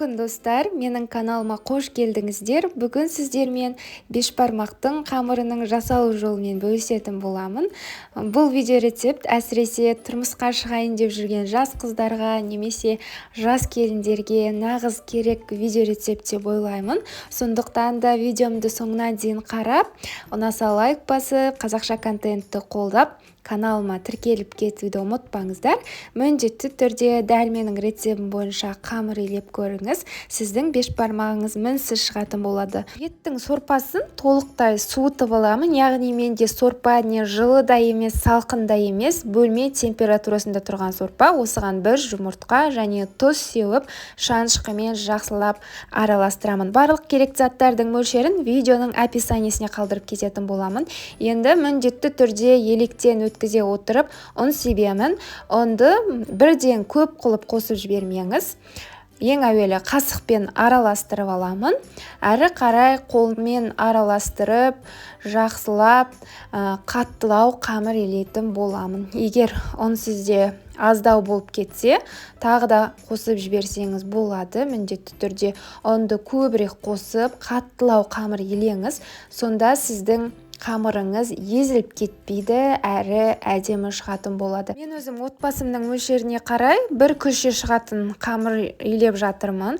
күн достар, менің каналыма қош келдіңіздер. Бүгін сіздермен бешбармақтың қамырының жасалу жолымен бөлісетін боламын. Бұл видео рецепт әсіресе тұрмысқа шығайын деп жүрген жас қыздарға немесе жас келіндерге нағыз керек видео рецепт деп ойлаймын. Сондықтан да видеомды соңына дейін қарап, ұнаса лайк басып, қазақша контентті қолдап, каналыма тіркеліп кетуді ұмытпаңыздар. Міндетті түрде дәл менің рецептім бойынша қамыр илеп көріңіз. Сіздің бешбармағыңыз мінсіз шығатын болады. Еттің сорпасын толықтай суытып аламын. Яғни менде сорпа не жылы да емес, салқын да емес, бөлме температурасында тұрған сорпа. Осыған бір жұмыртқа және тұз сеуіп, шанышқымен жақсылап араластырамын. Барлық керек заттардың мөлшерін видеоның описаниесіне қалдырып кететін боламын. Енді міндетті түрде електен өткізе отырып ұн себемін. Ұнды бірден көп қылып қосып жібермеңіз. Ең әуелі қасықпен араластырып аламын. Әрі қарай қолмен араластырып, жақсылап, қаттылау қамыр илейтін боламын. Егер ұн сізде аздау болып кетсе, тағы да қосып жіберсеңіз болады. Міндетті түрде ұнды көбірек қосып, қаттылау қамыр илеңіз. Сонда сіздің қамырыңыз езіліп кетпейді, әрі әдемі шығатын болады. Мен өзім отбасымның мөлшеріне қарай бір күлше шығатын қамыр илеп жатырмын.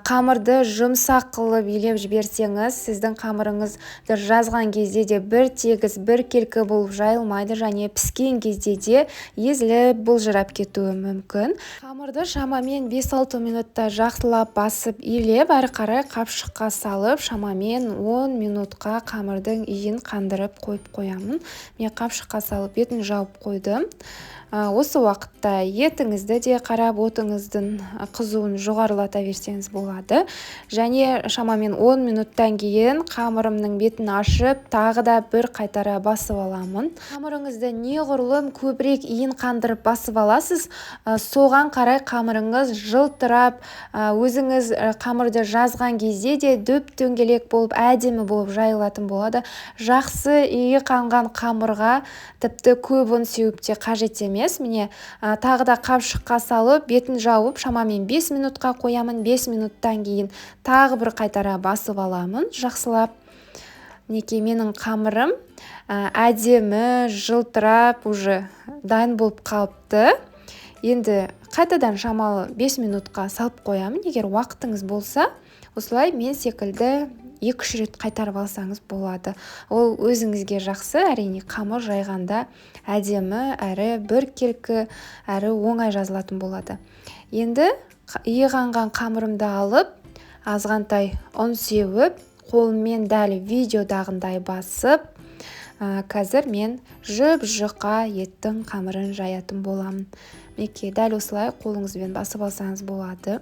Қамырды жұмсақ қылып илеп жіберсеңіз, сіздің қамырыңызды жазған кезде де бір тегіс, бір келкі болып жайылмайды, және піскен кезде де езіліп, бұлжырап кетуі мүмкін. Қамырды шамамен 5-6 минутта жақсылап басып илеп, әрі қарай қапшыққа салып, шамамен 10 минутқа қамырдың иін қандырып қойып қоямын. Мен қапшыққа салып етін жауып қойдым. Осы уақытта етіңізді де қарап, отыңыздың қызуын жоғарылата берсеңіз болады. Және шамамен 10 минуттан кейін қамырымның бетін ашып, тағы да бір қайтара басып аламын. Қамырыңызды неғұрлым көбірек иін қандырып басып аласыз, соған қарай қамырыңыз жылтырап, өзіңіз қамырды жазған кезде де дөп-дөңгелек болып, әдемі болып жайылатын болады. Жақсы иі қанған қамырға тіпті көп ұн сеуіп те қажет емес. Міне тағы да қапшыққа салып, бетін жауып, шамамен 5 минутқа қоямын. 5 минуттан кейін тағы бір қайтара басып аламын, жақсылап. Мінекей менің қамырым әдемі, жылтырап, уже дайын болып қалыпты. Енді қайтадан шамалы 5 минутқа салып қоямын. Егер уақытыңыз болса, осылай мен секілді 2-3 рет қайтарып алсаңыз болады. Ол өзіңізге жақсы, әрине қамыр жайғанда әдемі, әрі бір келкі, әрі оңай жазылатын болады. Енді иіғанған қамырымды алып, азғантай ұн сеуіп, қолыммен дәл видеодағындай басып, қазір мен жұп-жұқа еттің қамырын жаятын боламын. Мінекей дәл осылай қолыңызбен басып алсаңыз болады.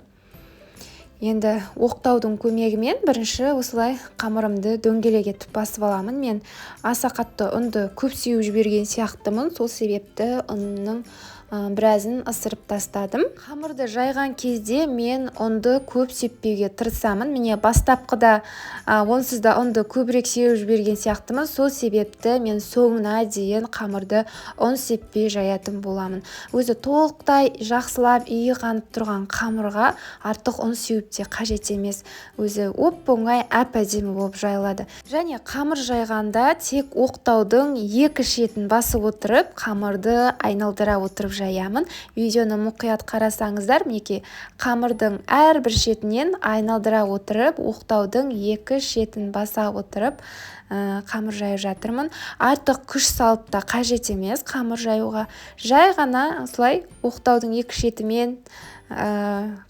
Енді оқтаудың көмегімен бірінші осылай қамырымды дөңгелек етіп басып аламын. Мен аса қатты ұнды көп сеуіп жіберген сияқтымын. Сол себепті ұнның біразын ысырып тастадым. Қамырды жайған кезде мен ұнды көп сеппеуге тырысамын. Міне бастапқыда онсыз да ұнды көбірек сеуіп жіберген сияқтымын. Сол себепті мен соңына дейін қамырды ұн сеппей жаятын боламын. Өзі толықтай жақсылап иі қанып тұрған қамырға артық ұн сеуіп те қажет емес. Өзі оп-оңай әп-әдемі болып жайылады. Және қамыр жайғанда тек оқтаудың екі шетін басып отырып, қамырды айналдыра отырып жаямын. Видеоны мұқият қарасаңыздар, мінекей қамырдың әрбір шетінен айналдыра отырып, оқтаудың екі шетін баса отырып қамыр жайып жатырмын. Артық күш салып та қажет емес қамыр жаюға. Жай ғана осылай оқтаудың екі шетімен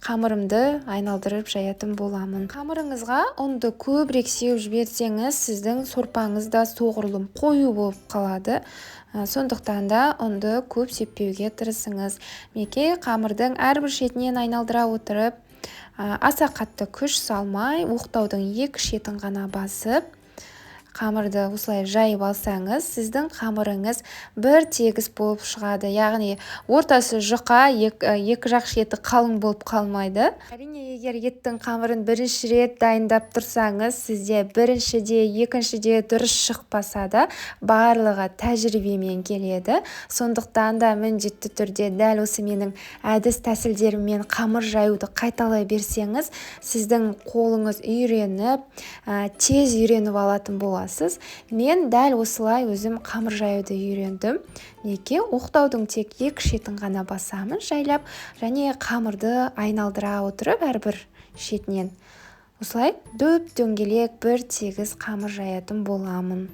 қамырымды айналдырып жаятын боламын. Қамырыңызға ұнды көбірек сеуіп жіберсеңіз, сіздің сорпаңыз да соғұрлым қою болып қалады. Сондықтан да ұнды көп сеппеуге тырысыңыз. Мінекей қамырдың әрбір шетінен айналдыра отырып, аса қатты күш салмай, оқтаудың екі шетін ғана басып, қамырды осылай жайып алсаңыз, сіздің қамырыңыз бір тегіс болып шығады. Яғни ортасы жұқа, екі жақ шеті қалың болып қалмайды. Әрине, егер еттің қамырын бірінші рет дайындап тұрсаңыз, сізде біріншіде, екіншіде дұрыс шықпаса да, барлығы тәжірибемен келеді. Сондықтан да міндетті түрде дәл осы менің әдіс тәсілдеріммен қамыр жаюды қайталай берсеңіз, сіздің қолыңыз үйреніп, тез үйреніп алатын боласыз. Мен дәл осылай өзім қамыр жаюды үйрендім. Неге? Оқтаудың тек екі шетін ғана басамын жайлап, және қамырды айналдыра отырып әрбір шетінен осылай дөп-дөңгелек бір тегіс қамыр жаятын боламын.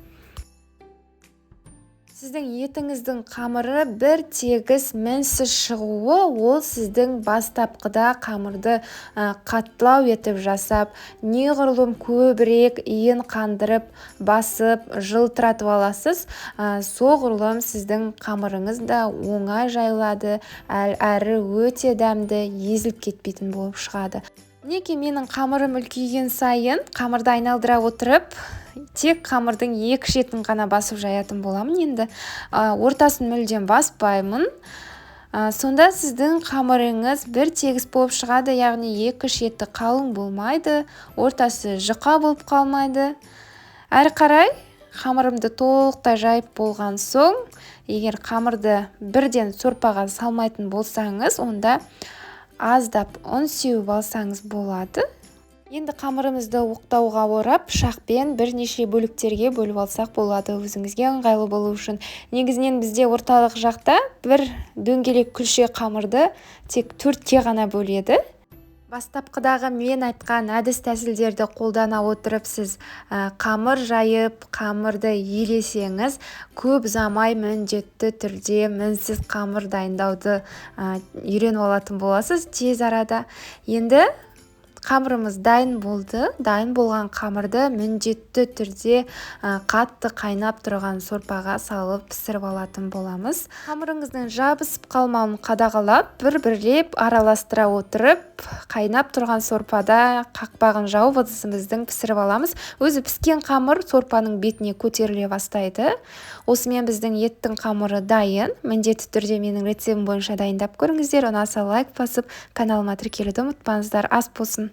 Сіздің етіңіздің қамыры бір тегіс мінсіз шығуы, ол сіздің бастапқыда қамырды қаттылау етіп жасап, неғұрлым көбірек иін қандырып, басып, жылтыратып аласыз, соғұрлым сіздің қамырыңыз да оңай жайылады, әрі өте дәмді, езіліп кетпейтін болып шығады. Неге менің қамырым үлкейген сайын қамырды айналдыра отырып, тек қамырдың екі шетін ғана басып жаятын боламын. Енді ортасын мүлдем баспаймын. Сонда сіздің қамырыңыз бір тегіс болып шығады, яғни екі шеті қалың болмайды, ортасы жұқа болып қалмайды. Әрі қарай қамырымды толықтай жайып болған соң, егер қамырды бірден сорпаға салмайтын болсаңыз, онда аздап ұн сеуіп алсаңыз болады. Енді қамырымызды оқтауға орап, пышақпен бірнеше бөліктерге бөліп алсақ болады, өзіңізге ыңғайлы болу үшін. Негізінен бізде орталық жақта бір дөңгелек күлше қамырды тек 4-ке ғана бөледі. Бастапқыдағы мен айтқан әдіс тәсілдерді қолдана отырып, сіз қамыр жайып, қамырды елесеңіз, көп ұзамай міндетті түрде мінсіз қамыр дайындауды үйреніп алатын боласыз тез арада. Енді қамырымыз дайын болды. Дайын болған қамырды міндетті түрде қатты қайнап тұрған сорпаға салып пісіріп алатын боламыз. Қамырыңыздың жабысып қалмауын қадағалап, бір-бірлеп араластыра отырып, қайнап тұрған сорпада қақпағын жауып ыдысымыздың пісіріп аламыз. Өзі піскен қамыр сорпаның бетіне көтеріле бастайды. Осымен біздің еттің қамыры дайын. Міндетті түрде менің рецептім бойынша дайындап көріңіздер. Ұнаса лайк басып, каналыма тіркелуді ұмытпаңыздар. Ас болсын.